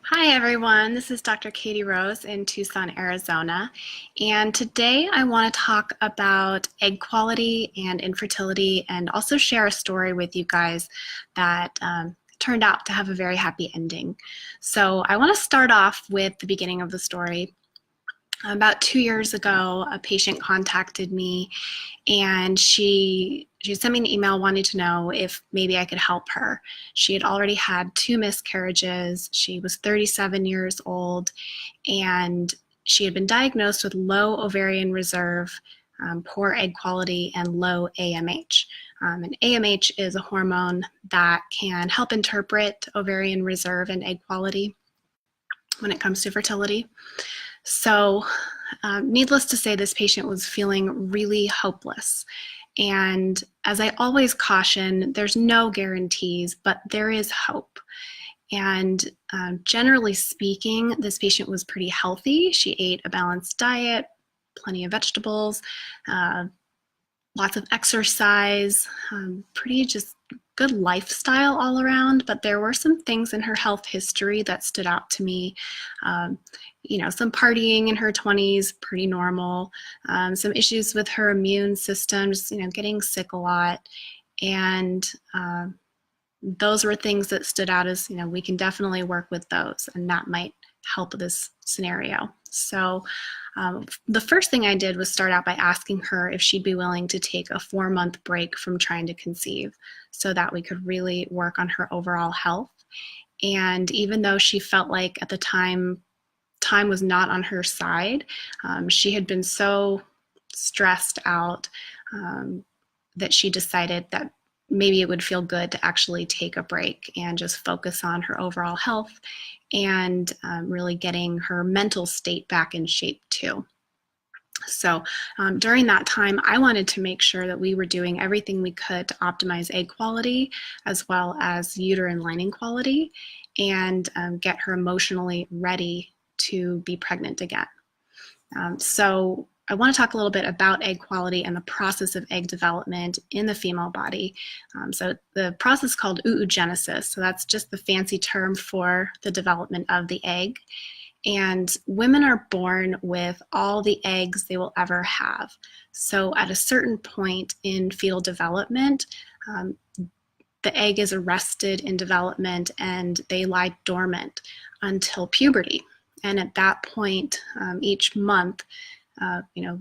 Hi everyone, this is Dr. Katie Rose in Tucson, Arizona, and today I want to talk about egg quality and infertility and also share a story with you guys that turned out to have a very happy ending. So I want to start off with the beginning of the story. About 2 years ago, a patient contacted me and she sent me an email wanting to know if maybe I could help her. She had already had 2 miscarriages. She was 37 years old and she had been diagnosed with low ovarian reserve, poor egg quality, and low AMH. And AMH is a hormone that can help interpret ovarian reserve and egg quality when it comes to fertility. So, needless to say, this patient was feeling really hopeless. And as I always caution, there's no guarantees, but there is hope. And generally speaking, this patient was pretty healthy. She ate a balanced diet, plenty of vegetables, lots of exercise, pretty just good lifestyle all around, but there were some things in her health history that stood out to me. Some partying in her 20s, pretty normal. Some issues with her immune system, just, getting sick a lot. And those were things that stood out as, we can definitely work with those, and that might help this scenario. So the first thing I did was start out by asking her if she'd be willing to take a 4-month break from trying to conceive so that we could really work on her overall health. And even though she felt like at the time was not on her side, she had been so stressed out that she decided that maybe it would feel good to actually take a break and just focus on her overall health and really getting her mental state back in shape too. So during that time, I wanted to make sure that we were doing everything we could to optimize egg quality as well as uterine lining quality and get her emotionally ready to be pregnant again. So I want to talk a little bit about egg quality and the process of egg development in the female body. So the process is called oogenesis. So that's just the fancy term for the development of the egg. And women are born with all the eggs they will ever have. So at a certain point in fetal development, the egg is arrested in development and they lie dormant until puberty. And at that point, each month,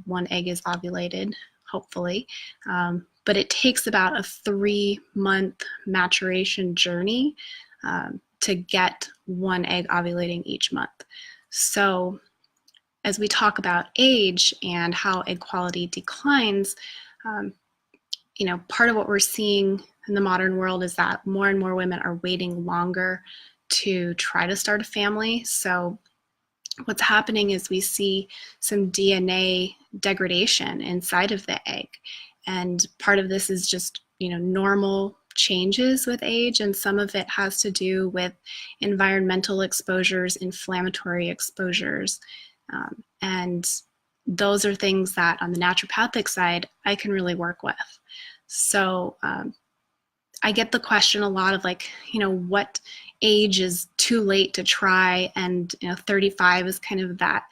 one egg is ovulated, hopefully. But it takes about a 3-month maturation journey to get one egg ovulating each month. So as we talk about age and how egg quality declines, part of what we're seeing in the modern world is that more and more women are waiting longer to try to start a family. So what's happening is we see some DNA degradation inside of the egg. And part of this is just, normal changes with age, and some of it has to do with environmental exposures, inflammatory exposures. And those are things that on the naturopathic side, I can really work with. So I get the question a lot of what age is too late to try, and 35 is kind of that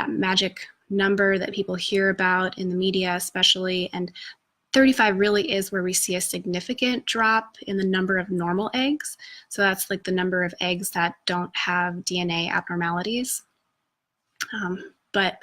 magic number that people hear about in the media especially, and 35 really is where we see a significant drop in the number of normal eggs. So that's like the number of eggs that don't have DNA abnormalities. But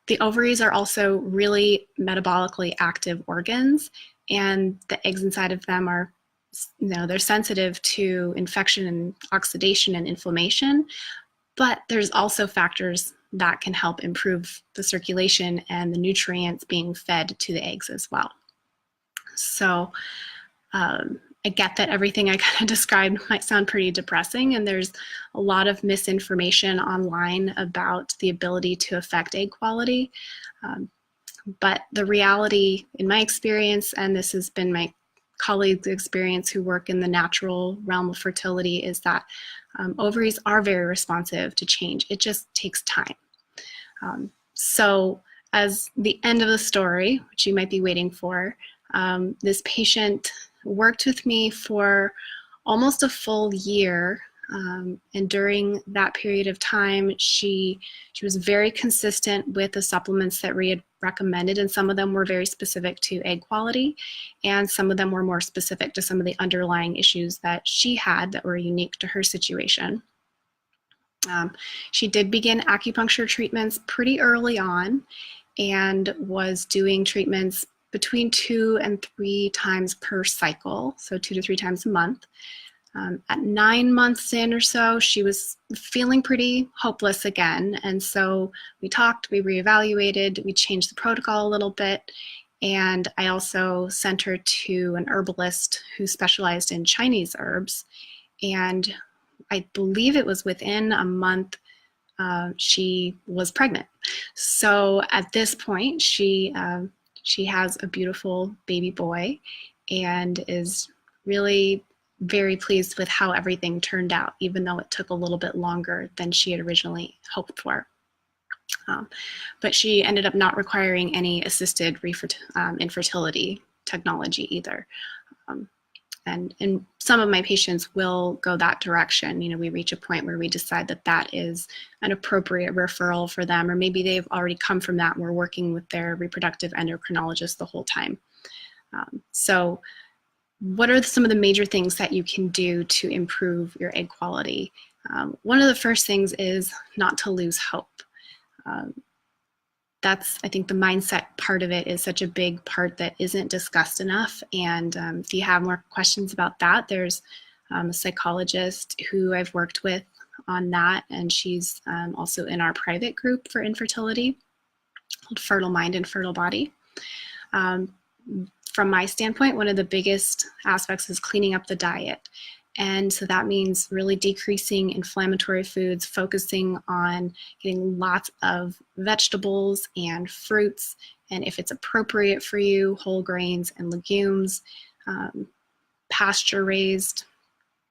the ovaries are also really metabolically active organs, and the eggs inside of them are, they're sensitive to infection and oxidation and inflammation, but there's also factors that can help improve the circulation and the nutrients being fed to the eggs as well. So I get that everything I kind of described might sound pretty depressing, and there's a lot of misinformation online about the ability to affect egg quality. But the reality, in my experience, and this has been my colleagues' experience who work in the natural realm of fertility, is that ovaries are very responsive to change. It just takes time. So as the end of the story, which you might be waiting for, this patient worked with me for almost a full year And during that period of time, she was very consistent with the supplements that we had recommended, and some of them were very specific to egg quality, and some of them were more specific to some of the underlying issues that she had that were unique to her situation. She did begin acupuncture treatments pretty early on and was doing treatments between 2 and 3 times per cycle, so 2 to 3 times a month. At 9 months in or so, she was feeling pretty hopeless again. And so we talked, we reevaluated, we changed the protocol a little bit. And I also sent her to an herbalist who specialized in Chinese herbs. And I believe it was within a month she was pregnant. So at this point, she has a beautiful baby boy and is really very pleased with how everything turned out, even though it took a little bit longer than she had originally hoped for. But she ended up not requiring any assisted infertility technology either. And some of my patients will go that direction. You know, we reach a point where we decide that that is an appropriate referral for them, or maybe they've already come from that and we're working with their reproductive endocrinologist the whole time. So what are some of the major things that you can do to improve your egg quality? One of the first things is not to lose hope. That's, I think, the mindset part of it is such a big part that isn't discussed enough. And if you have more questions about that, there's a psychologist who I've worked with on that, and she's also in our private group for infertility called Fertile Mind and Fertile Body. From my standpoint, one of the biggest aspects is cleaning up the diet. And so that means really decreasing inflammatory foods, focusing on getting lots of vegetables and fruits, and if it's appropriate for you, whole grains and legumes, pasture-raised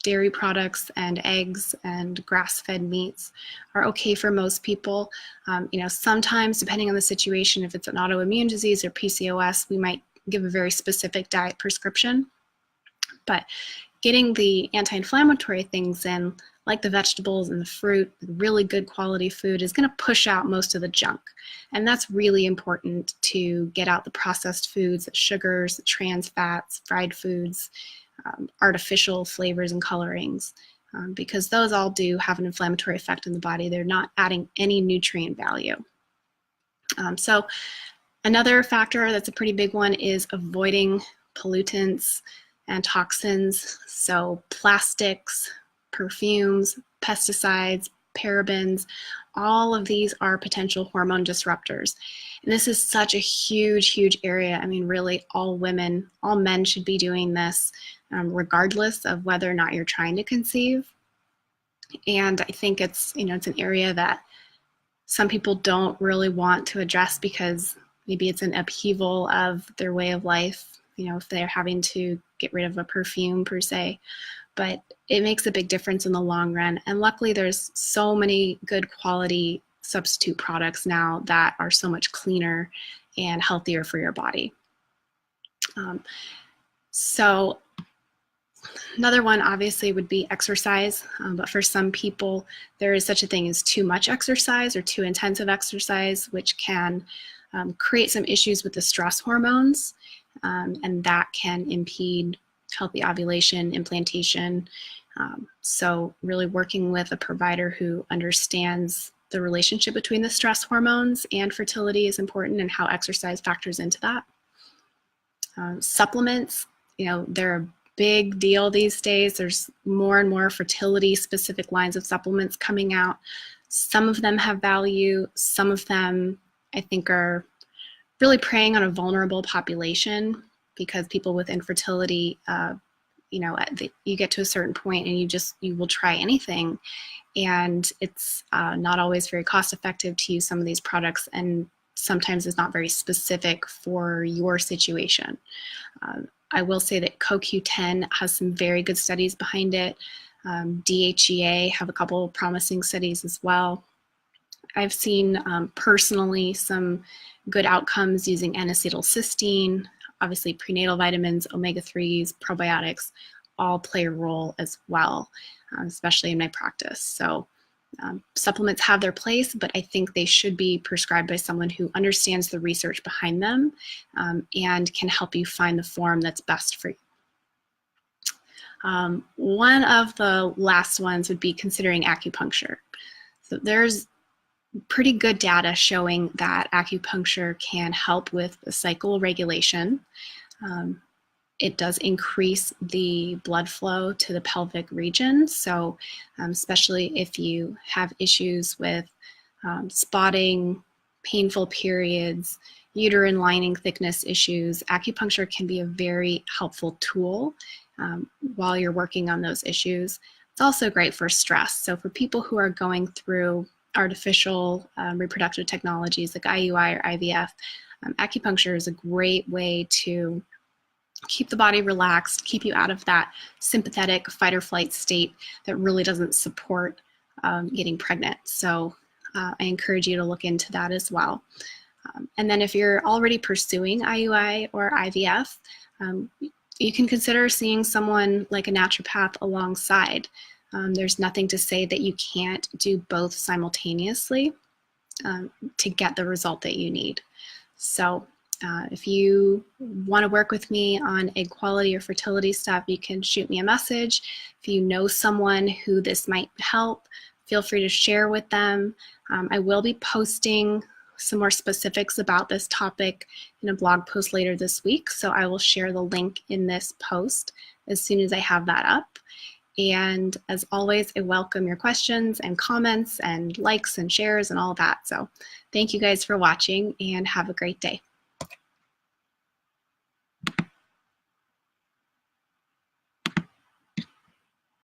dairy products and eggs and grass-fed meats are okay for most people. You know, sometimes, depending on the situation, if it's an autoimmune disease or PCOS, we might give a very specific diet prescription. But getting the anti-inflammatory things in, like the vegetables and the fruit, really good quality food, is going to push out most of the junk. And that's really important to get out the processed foods, the sugars, the trans fats, fried foods, artificial flavors and colorings, because those all do have an inflammatory effect in the body. They're not adding any nutrient value. So another factor that's a pretty big one is avoiding pollutants and toxins, so plastics, perfumes, pesticides, parabens, all of these are potential hormone disruptors. And this is such a huge, huge area. I mean, really, all women, all men should be doing this, regardless of whether or not you're trying to conceive. And I think it's, you know, it's an area that some people don't really want to address because maybe it's an upheaval of their way of life, you know, if they're having to get rid of a perfume per se, but it makes a big difference in the long run. And luckily there's so many good quality substitute products now that are so much cleaner and healthier for your body. So another one obviously would be exercise, but for some people there is such a thing as too much exercise or too intensive exercise, which can create some issues with the stress hormones. And that can impede healthy ovulation, implantation. So really working with a provider who understands the relationship between the stress hormones and fertility is important, and how exercise factors into that. Supplements, you know, they're a big deal these days. There's more and more fertility specific lines of supplements coming out. Some of them have value. Some of them I think are really preying on a vulnerable population, because people with infertility, you know, you get to a certain point and you will try anything, and it's not always very cost effective to use some of these products, and sometimes it's not very specific for your situation. I will say that CoQ10 has some very good studies behind it. DHEA have a couple promising studies as well. I've seen personally some good outcomes using N-acetylcysteine, obviously prenatal vitamins, omega-3s, probiotics. all play a role as well, especially in my practice. So supplements have their place, but I think they should be prescribed by someone who understands the research behind them and can help you find the form that's best for you. One of the last ones would be considering acupuncture. So there's pretty good data showing that acupuncture can help with the cycle regulation. It does increase the blood flow to the pelvic region. So especially if you have issues with spotting, painful periods, uterine lining thickness issues, acupuncture can be a very helpful tool while you're working on those issues. It's also great for stress. So for people who are going through artificial reproductive technologies like IUI or IVF, acupuncture is a great way to keep the body relaxed, keep you out of that sympathetic fight or flight state that really doesn't support getting pregnant. So I encourage you to look into that as well. And then if you're already pursuing IUI or IVF, you can consider seeing someone like a naturopath alongside. There's nothing to say that you can't do both simultaneously to get the result that you need. So if you want to work with me on egg quality or fertility stuff, you can shoot me a message. If you know someone who this might help, feel free to share with them. I will be posting some more specifics about this topic in a blog post later this week, so I will share the link in this post as soon as I have that up. And as always, I welcome your questions and comments and likes and shares and all that. So thank you guys for watching and have a great day.